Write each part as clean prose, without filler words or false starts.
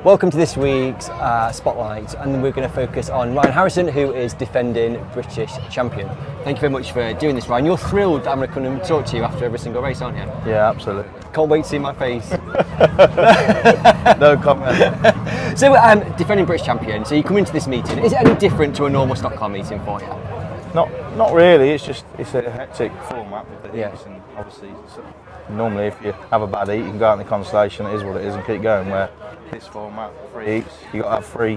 Welcome to this week's Spotlight, and we're going to focus on Ryan Harrison, who is defending British champion. Thank you very much for doing this, Ryan. You're thrilled that I'm going to come and talk to you after every single race, aren't you? Yeah, absolutely. Can't wait to see my face. No comment. So, defending British champion, so you come into this meeting. Is it any different to a normal stock car meeting for you? Not really. It's a hectic format with the heats, and obviously normally if you have a bad heat, you can go out in the constellation. It is what it is, and keep going. Where this format, 3 heats, you got to have 3,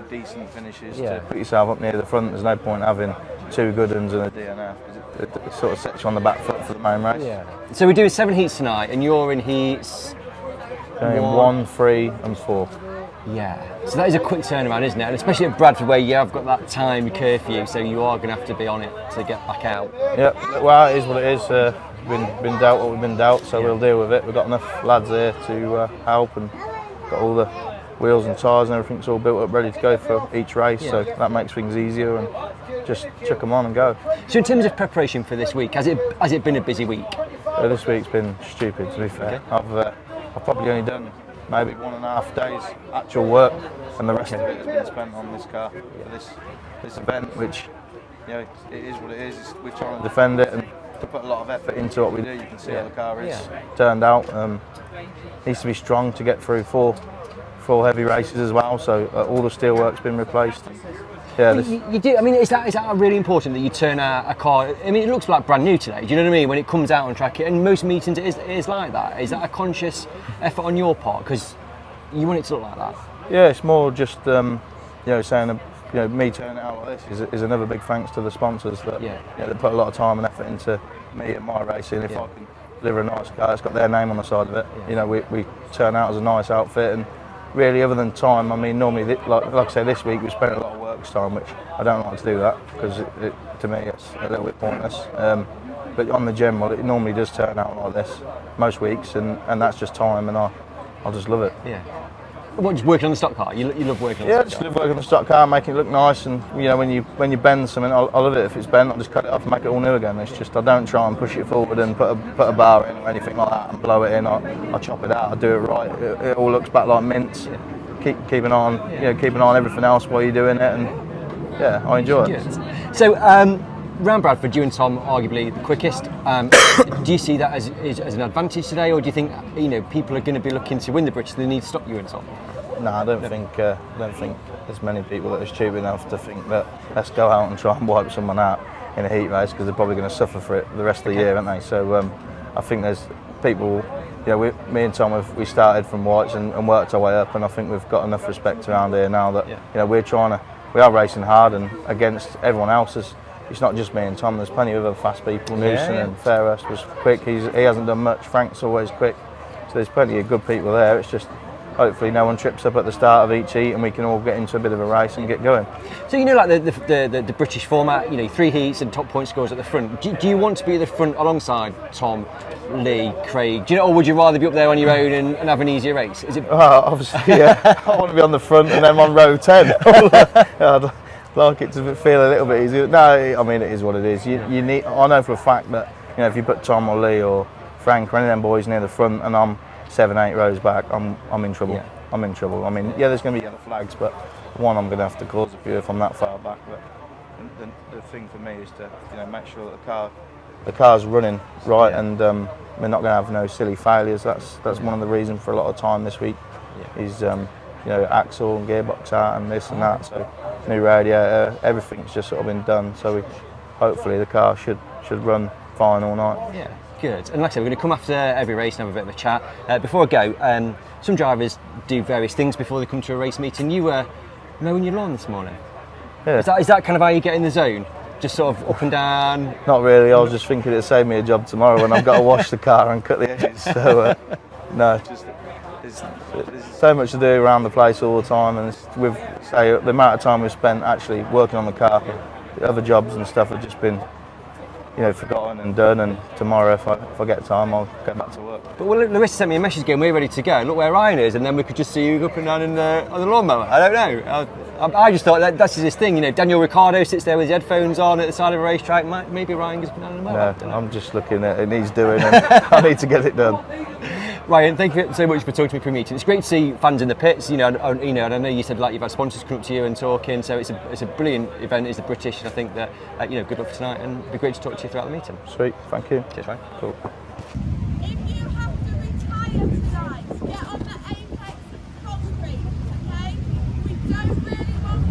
decent finishes to put yourself up near the front. There's no point having 2 good ones and a DNF because it sort of sets you on the back foot for the main race. Yeah. So we're doing 7 heats tonight, and you're in heats 1, 3, and 4. Yeah, so that is a quick turnaround, isn't it? And especially at Bradford, where you have got that time curfew, so you are going to have to be on it to get back out. Yeah, well, it is what it is. Been dealt what we've been dealt, so we'll deal with it. We've got enough lads here to help, and got all the wheels and tyres and everything's all built up, ready to go for each race. So that makes things easier, and just chuck them on and go. So in terms of preparation for this week, has it been a busy week? This week's been stupid, to be fair. Okay. I've probably only done maybe 1.5 days actual work, and the rest of it has been spent on this car for this event, which it is what it is. We're trying to defend it and to put a lot of effort into what we do. You can see how the car is turned out. Needs to be strong to get through four heavy races as well. So all the steelwork's been replaced. Yeah, you do. I mean, is that really important that you turn out a car? I mean, it looks like brand new today. Do you know what I mean? When it comes out on track, and most meetings it is like that. Is that a conscious effort on your part because you want it to look like that? Yeah, it's more just saying me turning it out like this is another big thanks to the sponsors that they put a lot of time and effort into me and my racing. If I can deliver a nice car, it's got their name on the side of it. Yeah. We turn out as a nice outfit, and really, other than time, I mean, normally, like I say, this week we spent a lot of works time, which I don't like to do that because to me it's a little bit pointless. But on the general, it normally does turn out like this most weeks, and that's just time, and I'll just love it. Yeah. What, just working on the stock car? You love working on the stock car? Yeah, just love working on the stock car, making it look nice, and when you bend something, I love it. If it's bent, I'll just cut it off and make it all new again. It's just I don't try and push it forward and put a bar in or anything like that and blow it in. I chop it out. I do it right. It all looks back like mince. Yeah. Keep an eye on keep an eye on everything else while you're doing it, and I enjoy it. Good. So round Bradford, you and Tom arguably the quickest. Do you see that as an advantage today, or do you think people are going to be looking to win the British? They need to stop you and Tom? No, I don't think there's many people that are stupid enough to think that let's go out and try and wipe someone out in a heat race, because they're probably going to suffer for it the rest of the year, aren't they? So I think there's people. Me and Tom we started from whites and worked our way up, and I think we've got enough respect around here now that we are racing hard and against everyone else's. It's not just me and Tom. There's plenty of other fast people. Newson and Fairhurst was quick. He hasn't done much. Frank's always quick. So there's plenty of good people there. It's just hopefully no one trips up at the start of each heat, and we can all get into a bit of a race and get going. So like the British format, 3 heats and top point scores at the front. Do you want to be at the front alongside Tom, Lee, Craig? Or would you rather be up there on your own and have an easier race? Is it? Obviously, yeah. I want to be on the front and then on row 10. I'd like it to feel a little bit easier. No, I mean it is what it is. You need. I know for a fact that if you put Tom or Lee or Frank or any of them boys near the front, and I'm 7-8 rows back, I'm in trouble. Yeah. I'm in trouble. I mean, there's going to be yellow flags, but one, I'm going to have to cause a few if I'm that far back. But the thing for me is to make sure that the car's running right, and we're not going to have no silly failures. That's one of the reasons for a lot of time this week. Is axle and gearbox out and this and that. So new radiator, everything's just sort of been done. So hopefully the car should run fine all night. Yeah. Good. And like I said, we're going to come after every race and have a bit of a chat. Before I go, some drivers do various things before they come to a race meeting. You were mowing your lawn this morning. Yeah. Is that kind of how you get in the zone? Just sort of up and down? Not really. I was just thinking it'd save me a job tomorrow when I've got to wash the car and cut the edges. So no, there's so much to do around the place all the time, and the amount of time we've spent actually working on the car, the other jobs and stuff have just been forgotten and done, and tomorrow if I get time I'll get back to work. But Larissa sent me a message going, we're ready to go, look where Ryan is, and then we could just see you up and down on the lawnmower. I don't know. I just thought that's his thing, Daniel Ricciardo sits there with his headphones on at the side of a racetrack, maybe Ryan gets up and down on the mower. No, I'm just looking at it needs doing and I need to get it done. Ryan, thank you so much for talking to me pre-meeting. It's great to see fans in the pits. And I know you said like you've had sponsors come up to you and talking. So it's a brilliant event. It's the British, and I think that good luck for tonight, and it'd be great to talk to you throughout the meeting. Sweet, thank you. Cheers, Ryan. Cool. If you have to retire tonight, get on the Apex concrete, okay? We don't really want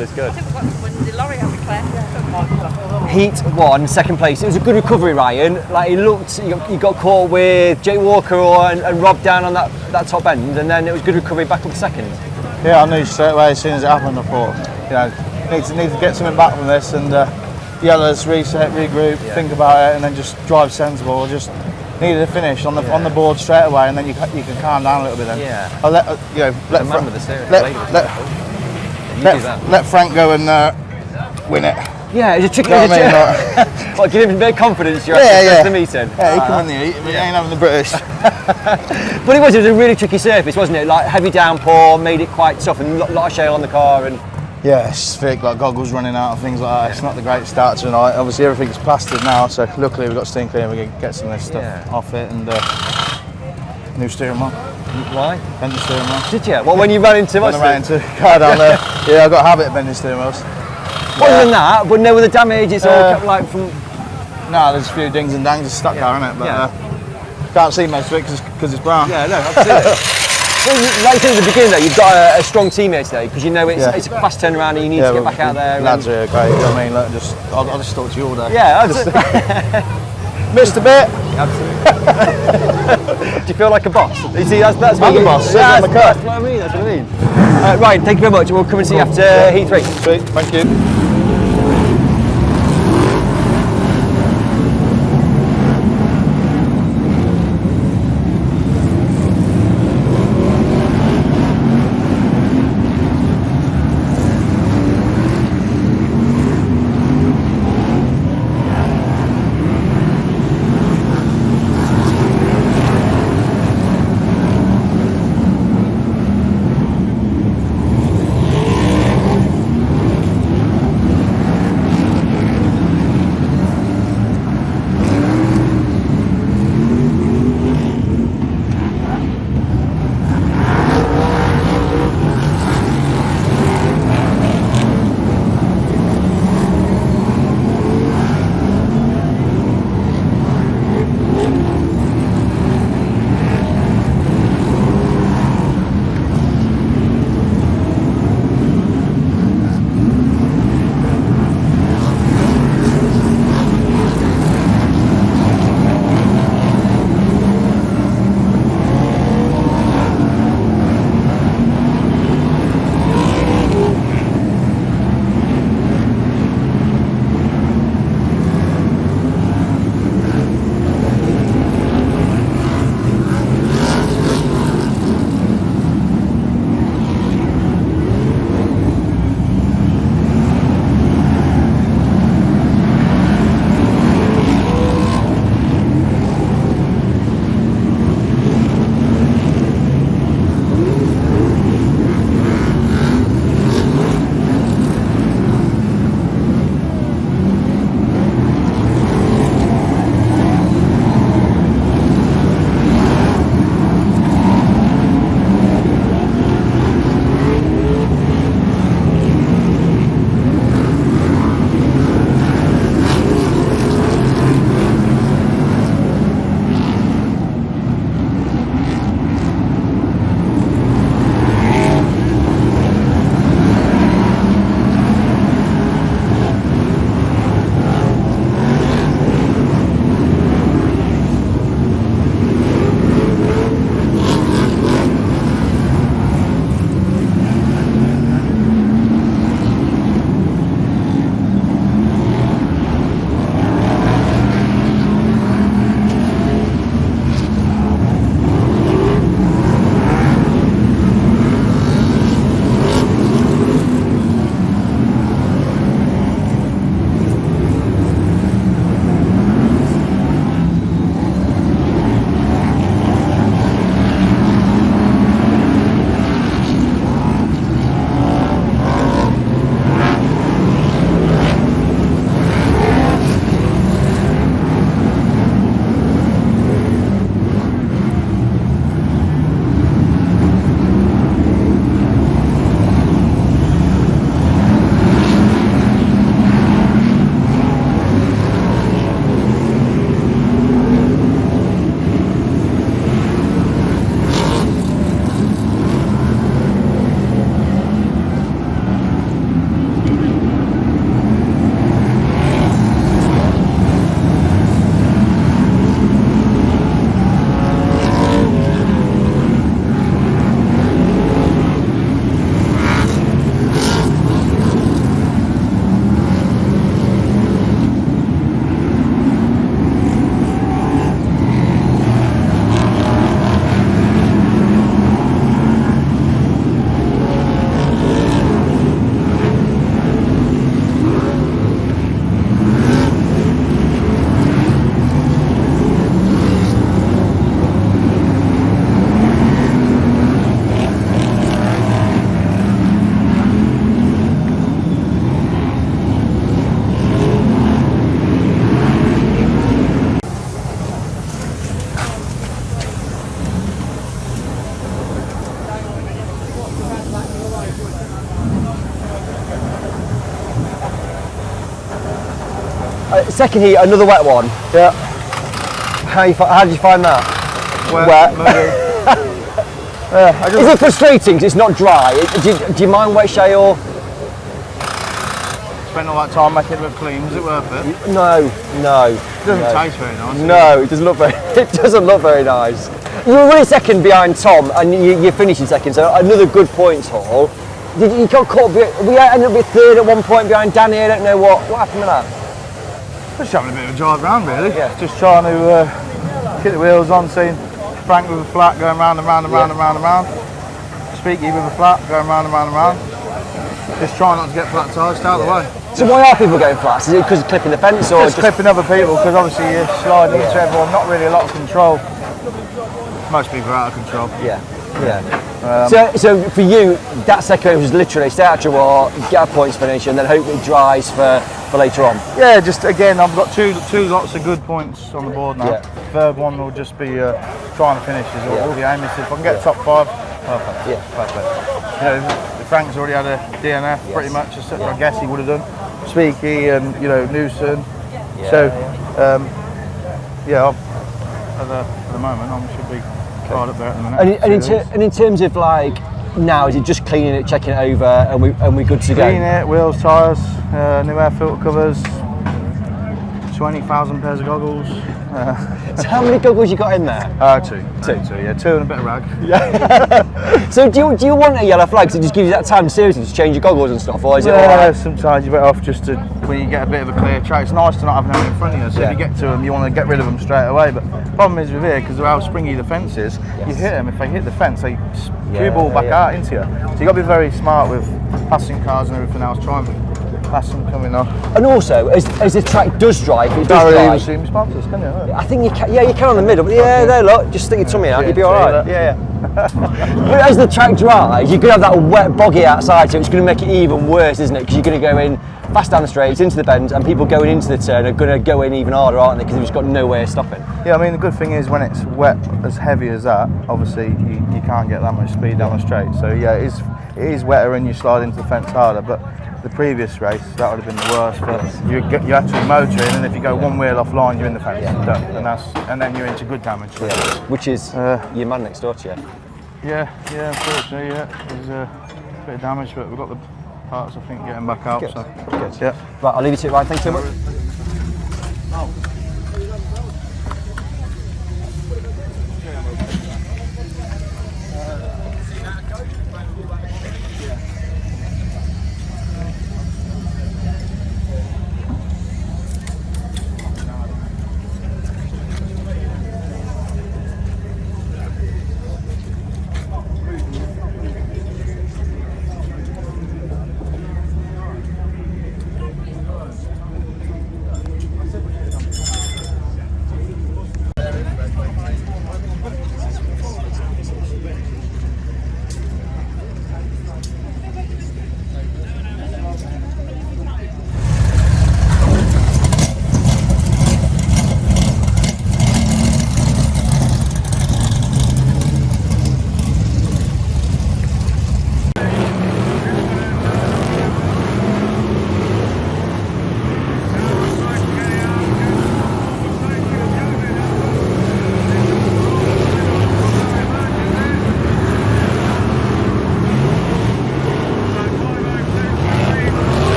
all is good. I think we've got to win the lorry, haven't we, Claire? Heat 1, second place. It was a good recovery, Ryan. Like, it looked, you got caught with Jay Walker and Rob down on that top end, and then it was good recovery back up second. Yeah, I knew straight away as soon as it happened. I thought, need to get something back from this, and let's reset, regroup, think about it, and then just drive sensible. Just needed a finish on the board straight away, and then you can calm down a little bit. Then I'll let let Frank go and win it. Yeah, it's a tricky. You know what I mean? Like, give him a bit of confidence. You're the meeting. Yeah, he can win the heat, but he ain't having the British. But it was a really tricky surface, wasn't it? Like, heavy downpour made it quite tough, and a lot of shale on the car. And yeah, it's thick, like goggles running out and things like that. It's not the great start tonight. Obviously, everything's plastered now, so luckily we've got steam clean. We can get some of this stuff off it, and new steering wheel. Why? Bent the steering wheel. Did you? Well, when you ran into When I ran into car down there. Yeah, I've got a habit of bending steering wheels. Other than that, but no other damage. It's all kept like from. No, there's a few dings and dangs. It's stuck car, isn't it? But can't see most of it because it's brown. Yeah, no, absolutely. Well, like you said at the beginning, though, you've got a strong teammate today because you know it's a fast turnaround and you need to get back out there. Lads are great. You know what I mean? Look, I'll just talk to you all day. Yeah, absolutely. Missed a bit. Absolutely. Do you feel like a boss? You see, that's I'm the boss. Yeah, I'm the cut. that's what I mean. That's what I mean. Right, thank you very much. We'll come and see you after Heat 3. Sweet. Thank you. second heat, another wet one. Yeah. How did you find that? Wet. Yeah, Is it frustrating because it's not dry? Do you mind wet shale? spent all that time making it look clean. Was it worth it? No. It doesn't taste very nice. No, it doesn't look very. It doesn't look very nice. You were running second behind Tom, and you finished in second. So another good points haul. You got caught. We ended up with third at one point behind Danny. I don't know what happened with that. Just having a bit of a drive round, really. Yeah. Just trying to get the wheels on, seeing Frank with a flat going round and round and round and round and round. Speaky with a flat going round and round and round. Just trying not to get flat tyres, stay out of the way. So why are people going flats? Is it because of clipping the fence or Just clipping other people, because obviously you're sliding into everyone, not really a lot of control. Most people are out of control. Yeah. So for you, that second was literally stay out your war, get a points finish, and then hope it dries for later on. Yeah, just again, I've got two lots of good points on the board now. Yeah. Third one will just be trying to finish. Is all the aim is. If I can get top 5, perfect. Yeah. Perfect. You know, Frank's already had a DNF pretty much. I guess he would have done. Speaky and Newson. So at the moment, I should be right up there at the minute. And in terms of like now, is it just cleaning it, checking it over, and we're good to go? Clean it, wheels, tyres, new air filter covers, 20,000 pairs of goggles. So how many goggles you got in there? Two, yeah, 2 and a bit of rag. So do you want a yellow flag? So it just gives you that time seriously to change your goggles and stuff, or is it all right? Sometimes you're better off just to, when you get a bit of a clear track, it's nice to not have them in front of you, so if you get to them, you want to get rid of them straight away, but the problem is with here, because of how springy the fence is, you hit them, if they hit the fence, they cue ball back out into you. So you've got to be very smart with passing cars and everything else, trying to pass them coming off. And also, as the track does dry, if it does Don't really dry, assume sponsors, can you? I think you can. Yeah, you can on the middle. But yeah, there, look, just stick your tummy out, you'll be all right. Yeah. But as the track dries, you're going to have that wet boggy outside, so it's going to make it even worse, isn't it? Because you're going to go in fast down the straights, into the bends, and people going into the turn are going to go in even harder, aren't they? Because they've just got no way of stopping. Yeah, I mean, the good thing is when it's wet, as heavy as that, obviously you can't get that much speed down the straight. So yeah, it is wetter and you slide into the fence harder, but the previous race, that would have been the worst. But you're actually motoring, and if you go one wheel offline, you're in the fence, done. And then you're into good damage. Which is your man next door to you. Yeah, unfortunately, there's a bit of damage, but we've got the parts, I think, getting back out. Good. So Good. yeah. Right, I'll leave you to it, Ryan. Thanks so much.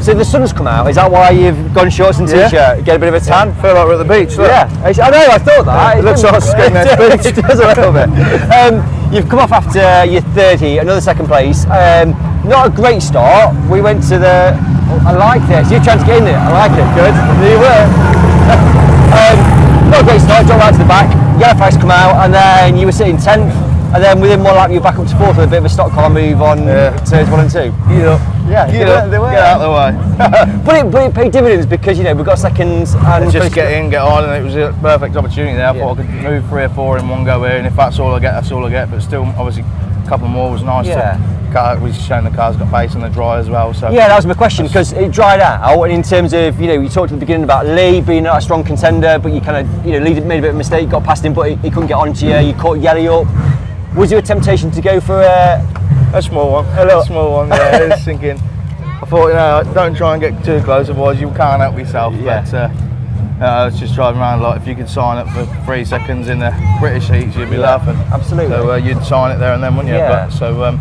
So the sun's come out, is that why you've gone shorts and t-shirt? Get a bit of a tan? Feel like we're at the beach, look. Yeah, I know, I thought that. It looks like Skinner's beach. It does a little bit. You've come off after your 30, another second place. Not a great start. We went to the, I like this, you're trying to get in there, I like it, good. There you were. Not a great start, dropped right to the back, yellow flags come out, and then you were sitting 10th, and then within one lap you were back up to 4th with a bit of a stock car move on turns 1 and 2. Yeah, Get out of the way. But it paid dividends because, you know, we've got seconds and Just get in, get on, and it was a perfect opportunity there. I thought I could move 3 or 4 in one go here, and if that's all I get, that's all I get. But still, obviously, a couple more was nice. We've shown the car's got pace on the dry as well. So yeah, that was my question, because it dried out, and in terms of, you know, you talked at the beginning about Lee being a strong contender, but you kind of, you know, Lee made a bit of a mistake, got past him, but he couldn't get onto you. You caught Yelly up. Was there a temptation to go for a small one? A small one. Yeah, I was thinking. I thought, you know, don't try and get too close, otherwise you can't help yourself. Yeah. But I was just driving around like, if you could sign up for 3 seconds in the British heats, you'd be laughing. Absolutely. So you'd sign it there and then, wouldn't you? Yeah. But so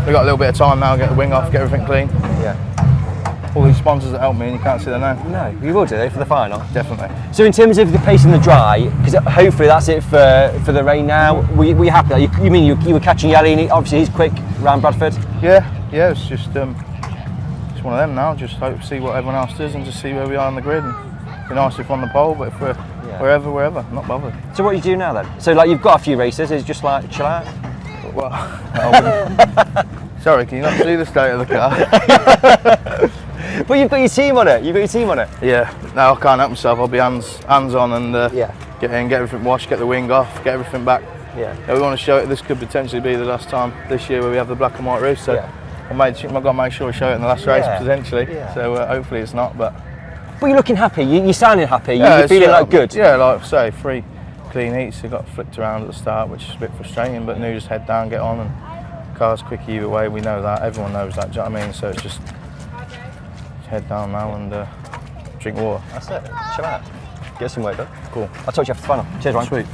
we've got a little bit of time now, get the wing off, get everything clean. Yeah. All these sponsors that help me, and you can't see their name. No, you will do though for the final. Definitely. So in terms of the pace in the dry, because hopefully that's it for the rain now. Were you happy? You mean you were catching Yelly, and obviously he's quick around Bradford. Yeah. It's just it's one of them now. Just hope to see what everyone else does and just see where we are on the grid. And it'd be nice if we're on the pole, but if we're wherever, not bothered. So what do you do now then? So like you've got a few races, it's just like chill out. Well, sorry, can you not see the state of the car? But you've got your team on it. Yeah. No, I can't help myself. I'll be hands on and get in, get everything washed, get the wing off, get everything back. Yeah. We want to show it. This could potentially be the last time this year where we have the black and white roof. So I've got to make sure we show it in the last race potentially. Yeah. So hopefully it's not. But you're looking happy. You're sounding happy. You're feeling like good. Yeah, like I say, 3 clean heats. They got flicked around at the start, which is a bit frustrating. But now just head down, get on, and car's quick either way. We know that. Everyone knows that. Do you know what I mean? So it's just head down now and drink water. That's it. Chill out. Get some work done. Cool. I'll talk to you after the final. Cheers, Ryan. Sweet.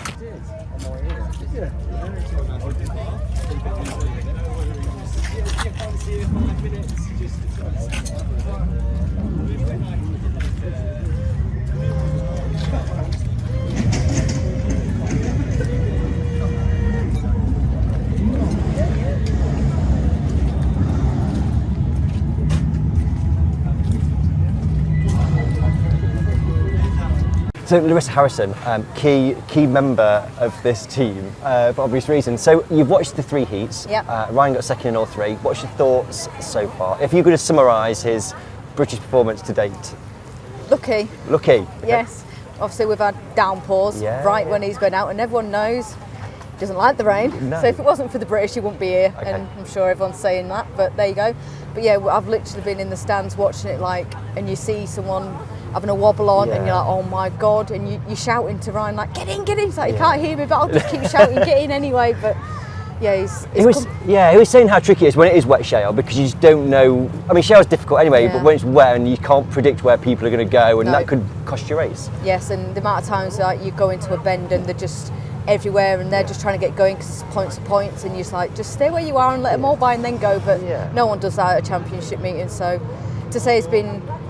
So Larissa Harrison, key member of this team for obvious reasons. So you've watched the 3 heats. Yep. Ryan got second in all 3. What's your thoughts so far? If you could summarise his British performance to date. Lucky. Yes. Obviously we've had downpours right when he's going out, and everyone knows he doesn't like the rain. No. So if it wasn't for the British, he wouldn't be here. Okay. And I'm sure everyone's saying that, but there you go. But yeah, I've literally been in the stands watching it, and you see someone having a wobble on and you're like, oh my God, and you're shouting to Ryan like, get in. He's like, you can't hear me, but I'll just keep shouting, get in anyway. But yeah, he was saying how tricky it is when it is wet shale, because you just don't know. I mean, shale's difficult anyway, but when it's wet and you can't predict where people are going to go, and that could cost you a race. Yes, and the amount of times you go into a bend and they're just everywhere and they're just trying to get going because it's points to points, and you're just like, just stay where you are and let them all by and then go. But no one does that at a championship meeting. So to say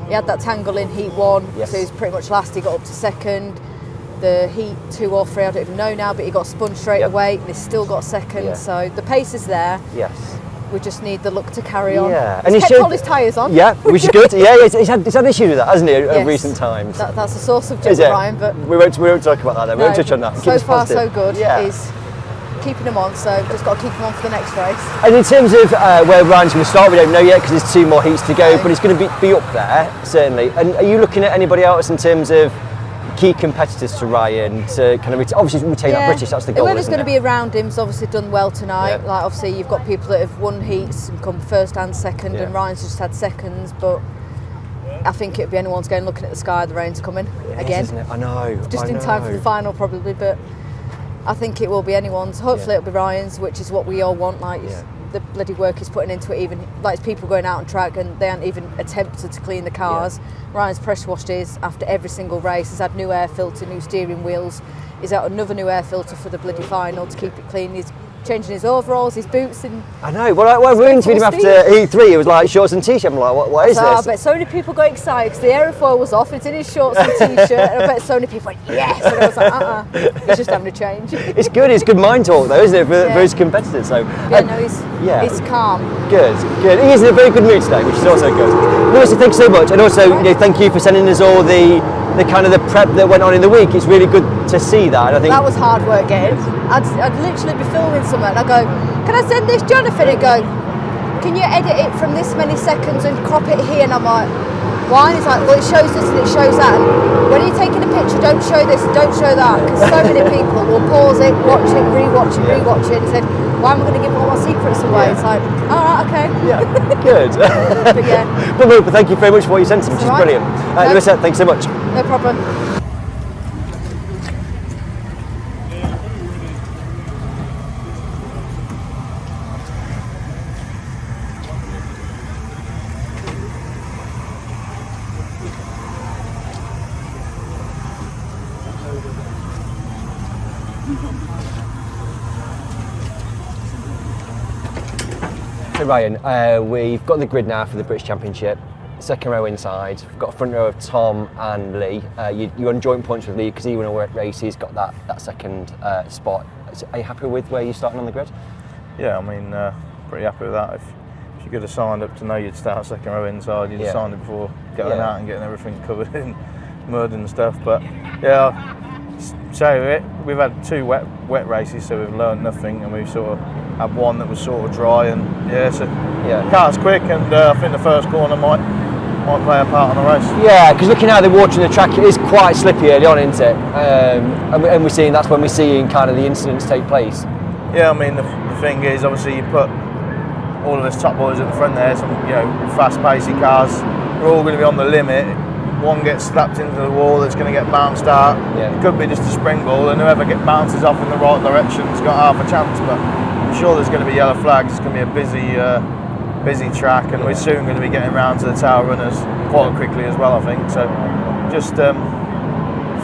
he had that tangle in heat 1, so he's pretty much last. He got up to second. The heat 2 or 3, I don't even know now, but he got spun straight away. And he still got second. So the pace is there. Yes. We just need the luck to carry on. Yeah, and he's kept all his tyres on. Yeah, which is good. Yeah, he's had issues with that, hasn't he, of recent times? That's a source of joy, Ryan. But we won't talk about that then. We won't touch on that. So far, so good. He's keeping him on, so just got to keep him on for the next race. And in terms of where Ryan's going to start, we don't know yet because there's 2 more heats to go, but he's going to be up there, certainly. And are you looking at anybody else in terms of key competitors to Ryan to kind of obviously retain that British, that's the goal? Whoever's going to be around him's obviously done well tonight. Like obviously you've got people that have won heats and come first and second, and Ryan's just had seconds, but I think it'd be anyone's going looking at the sky, the rain's coming again. Isn't it? I know. Just in time for the final probably, but I think it will be anyone's. Hopefully it'll be Ryan's, which is what we all want. The bloody work he's putting into it, even like it's people going out on track and they haven't even attempted to clean the cars. Ryan's pressure washed his after every single race. He's had new air filter, new steering wheels. He's had another new air filter for the bloody final to keep it clean. He's changing his overalls, his boots, and I know. Well, we interviewed him after heat 3. It was like shorts and t-shirt. I'm like, what is this? I bet so many people got excited because the aerofoil was off. It's in his shorts and t-shirt, and I bet so many people went yes. And I was like, he's just having a change. It's good. It's good mind talk though, isn't it, for his competitors? So he's calm. Good. He is in a very good mood today, which is also good. Melissa, thank you so much, and also thank you for sending us all the the kind of the prep that went on in the week. It's really good to see that. And I think that was hard work getting. I'd literally be filming something and I go, can I send this Jonathan? And go, can you edit it from this many seconds and crop it here? And I'm like, why? And he's like, well, it shows this and it shows that. And when you're taking a picture, don't show this, don't show that, because so many people will pause it, watch it, rewatch it, and said, why am I going to give all my secrets away? It's like, all right, okay. Yeah, good. But yeah. Well, thank you very much for what you sent us, which is Right. brilliant. Larissa, thanks so much. No problem. So Ryan, we've got the grid now for the British Championship. Second row inside. We've got a front row of Tom and Lee. You're on joint points with Lee because he won a race. He's got that second spot. So are you happy with where you're starting on the grid? Yeah, I mean, pretty happy with that. If you could have signed up to know you'd start second row inside, you'd have signed it before getting out and getting everything covered in mud and stuff. But yeah, so we've had 2 wet races, so we've learned nothing, and we've sort of had one that was sort of dry, and car's quick, and I think the first corner might play a part in the race. Yeah, because looking how they're watering the track, it is quite slippy early on, isn't it? And we're seeing that's when we're seeing kind of the incidents take place. Yeah, I mean the thing is, obviously you put all of us top boys at the front there, some fast pacey cars. We're all going to be on the limit. One gets slapped into the wall that's going to get bounced out. It could be just a spring ball, and whoever bounces off in the right direction's got half a chance. But I'm sure there's going to be yellow flags. It's going to be a busy track, and we're soon going to be getting round to the tail runners quite quickly as well, I think. So just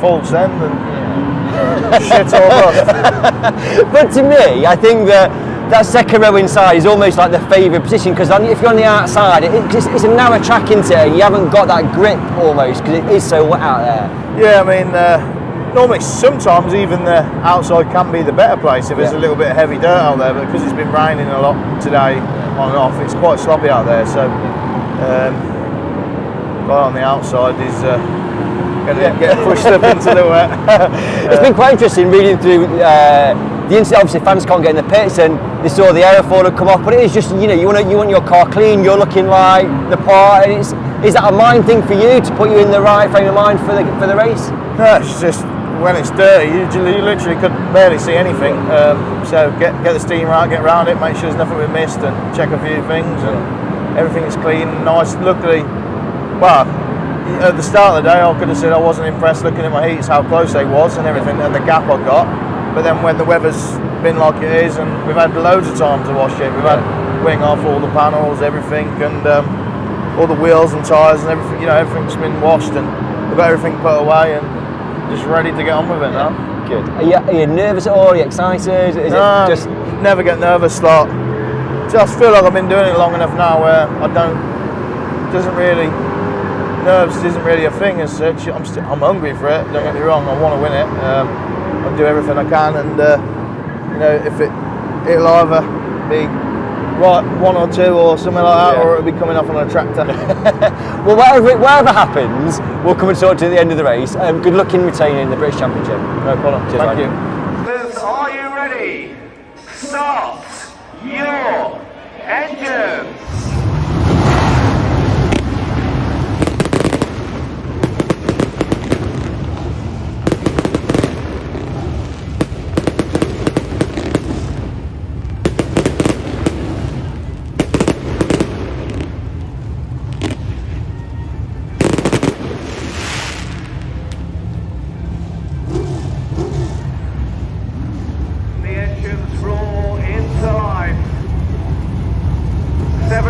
full send and shit all bust. But to me, I think that second row inside is almost like the favoured position, because if you're on the outside, it's a narrow track into it, and you haven't got that grip almost because it is so wet out there. Yeah, I mean, normally sometimes even the outside can be the better place if there's a little bit of heavy dirt out there, but because it's been raining a lot today on and off, it's quite sloppy out there. So guy on the outside is going to get pushed up into the wet. It's been quite interesting reading through the incident. Obviously fans can't get in the pits and they saw the aerofoil had come off, but it is just, you want your car clean, you're looking like the part, and is that a mind thing for you to put you in the right frame of mind for the race? No, it's just when it's dirty, you literally could barely see anything. So get the steam right, get around it, make sure there's nothing we missed, and check a few things, and everything is clean and nice. Luckily, well, at the start of the day, I could have said I wasn't impressed looking at my heats, how close they was and everything, and the gap I got. But then when the weather's been like it is, and we've had loads of time to wash it, we've had wing off all the panels, everything, and all the wheels and tyres and everything. Everything's been washed, and we've got everything put away and just ready to get on with it now. Good. Are you nervous at all? Are you excited? Is no, it just never get nervous. Like, just feel like I've been doing it long enough now where nerves isn't really a thing as such. I'm hungry for it, don't get me wrong, I want to win it. I'll do everything I can, and if it'll either be right 1 or 2 or something like that, or it'll be coming off on a tractor. Well, whatever happens, we'll come and talk to you at the end of the race. Good luck in retaining the British Championship. No problem. Cheers, Thank you. Are you ready? Start your engines. The engines roar into life. 7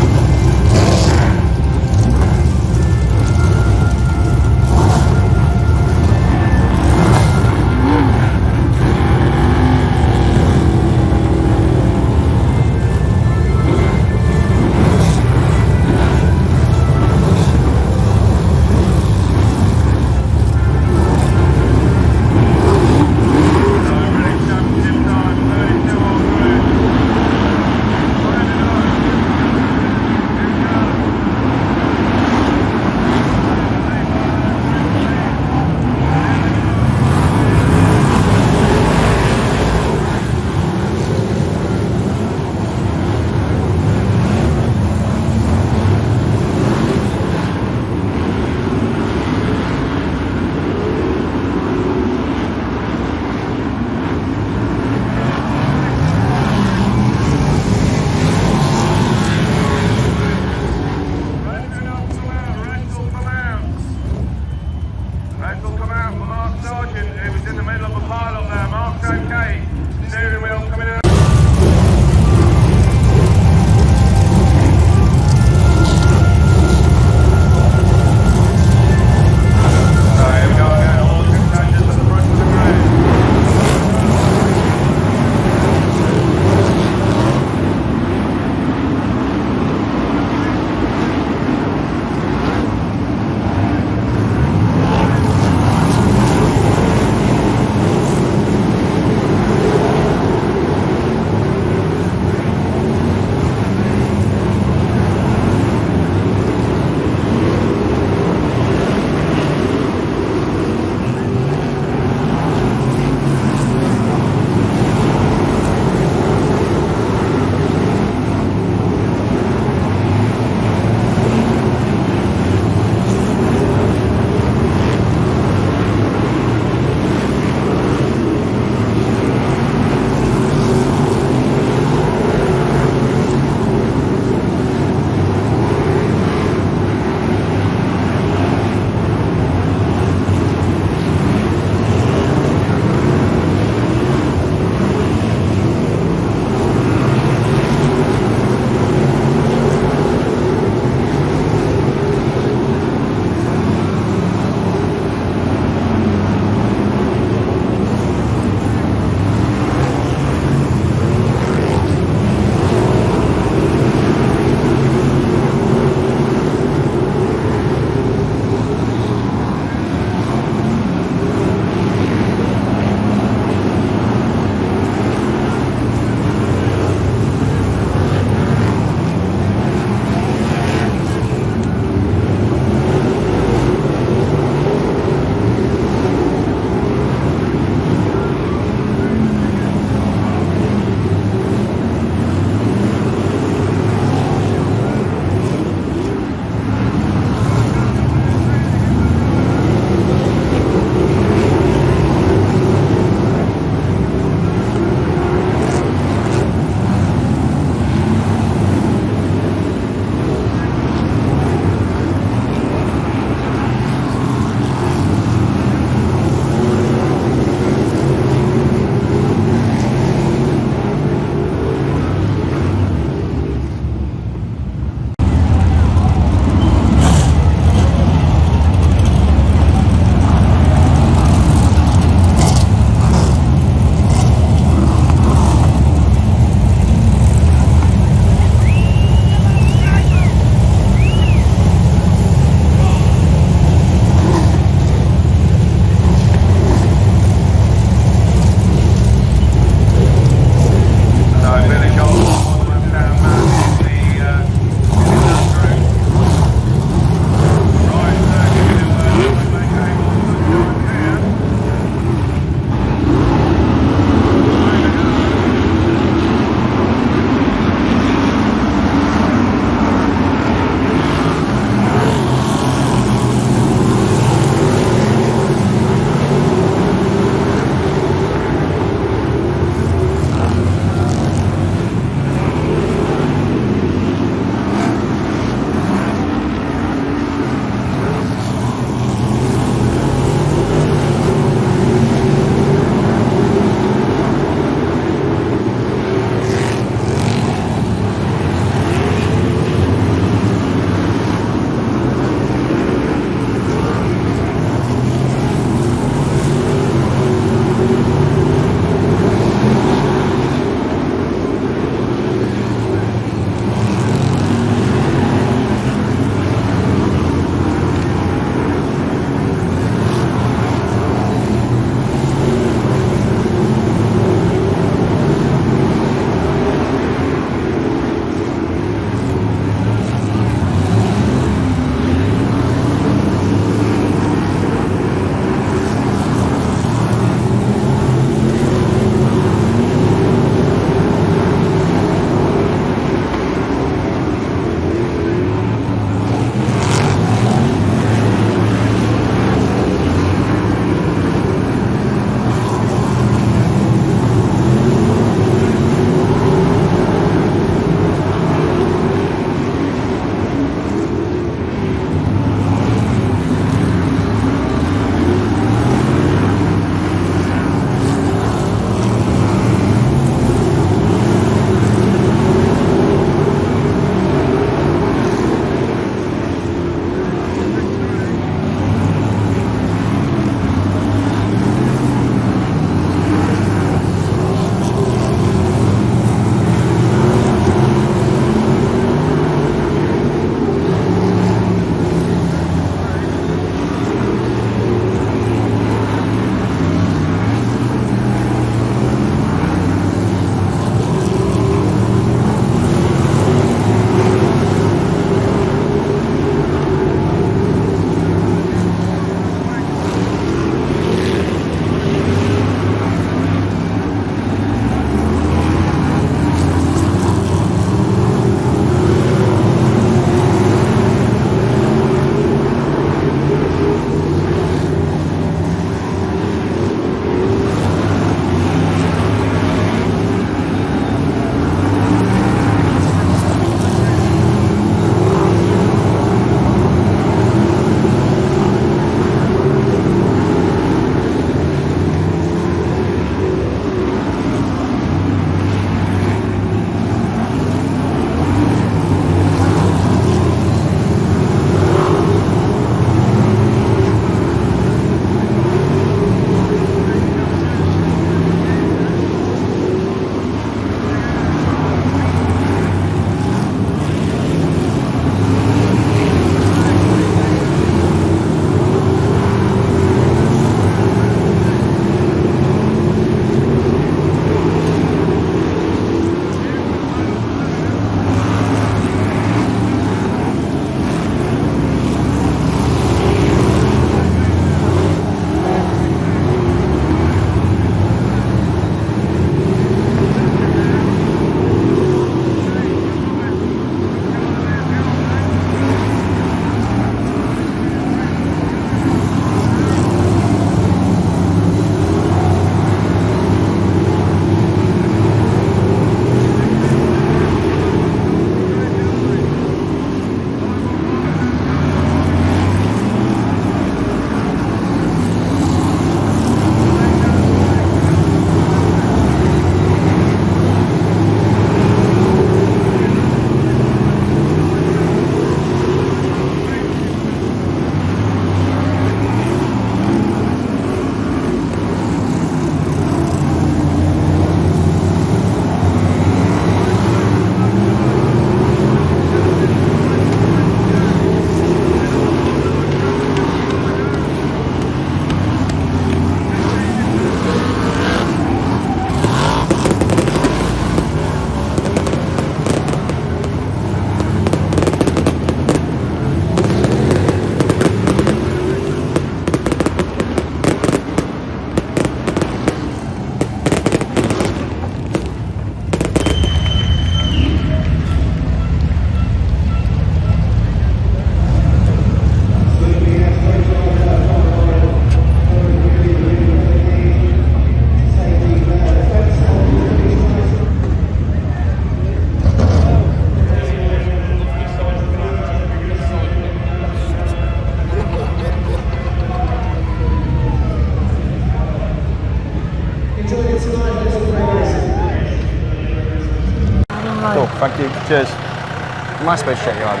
Cheers. Am I supposed to shake your hand?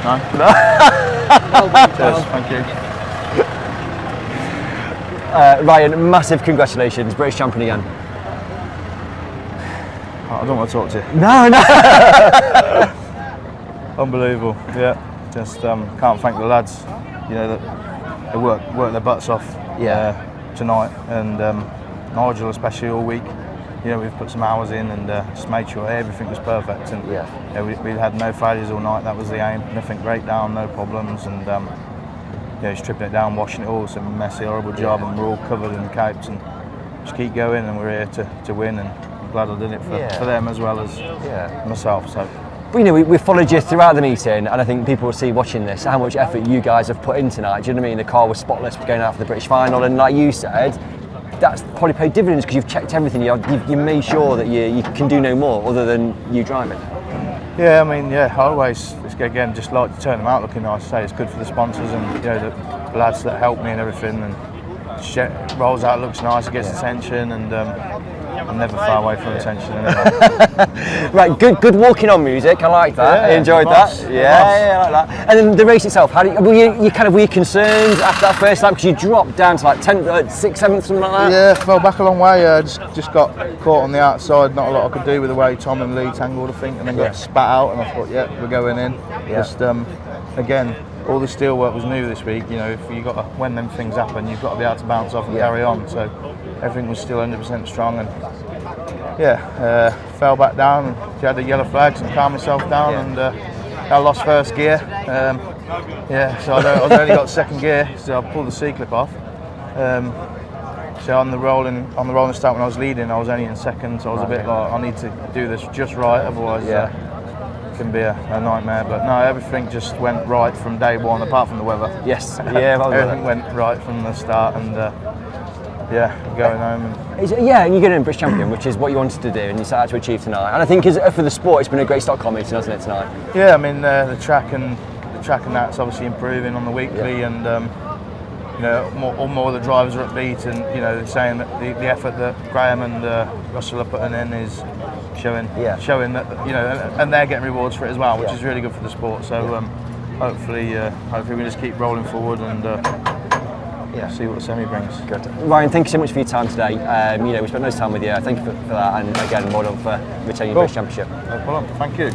No? Cheers, thank you. Ryan, massive congratulations, British champion again. I don't want to talk to you. No. Unbelievable, yeah. Just can't thank the lads. You know, that they work their butts off tonight, and Nigel especially all week. You know, we've put some hours in and just made sure everything was perfect. And you know, we had no failures all night. That was the aim. Nothing break down, no problems, and you know, stripping it down, washing it all. It's a messy, horrible job, and we're all covered in capes and just keep going. And we're here to win, and I'm glad I did it for them as well as myself. So. But you know, we followed you throughout the meeting, and I think people will see watching this how much effort you guys have put in tonight. Do you know what I mean? The car was spotless for going out for the British final, and like you said, that's probably paid dividends because you've checked everything. You made sure that you can do no more other than you driving. Yeah, I mean, I always again just like to turn them out looking nice. Say it's good for the sponsors and you know the lads that help me and everything. And rolls out, looks nice, it gets attention, and I'm never far away from attention anyway. Right, good walking on music. I like that. I enjoyed that. Yeah, I like that. And then the race itself. Were you concerned after that first lap because you dropped down to like 10th, 6th, 7th, something like that? Yeah, fell back a long way. Just got caught on the outside. Not a lot I could do with the way Tom and Lee tangled, I think, and then got spat out. And I thought, we're going in. Just again, all the steel work was new this week. You know, if you got when them things happen, you've got to be able to bounce off and carry on. So everything was still 100% strong, and fell back down and had the yellow flags and calmed myself down, and I lost first gear. So I only got second gear, so I pulled the C-clip off. So on the rolling start when I was leading, I was only in second, so I was a bit like, I need to do this just right, otherwise it can be a nightmare. But no, everything just went right from day one, apart from the weather. Yes, everything went right from the start, and going home. And you're getting a British champion, which is what you wanted to do, and you set out to achieve tonight. And I think for the sport, it's been a great stock meeting, hasn't it, tonight? Yeah, I mean the track and that's obviously improving on the weekly, and you know, more of the drivers are upbeat, and you know, they're saying that the effort that Graham and Russell are putting in is showing that, you know, and they're getting rewards for it as well, which is really good for the sport. So hopefully we just keep rolling forward and see what the semi brings. Good. Ryan, thank you so much for your time today. You know, we spent no time with you. Thank you for that, and again, well done for retaining your British Championship. No problem. Thank you.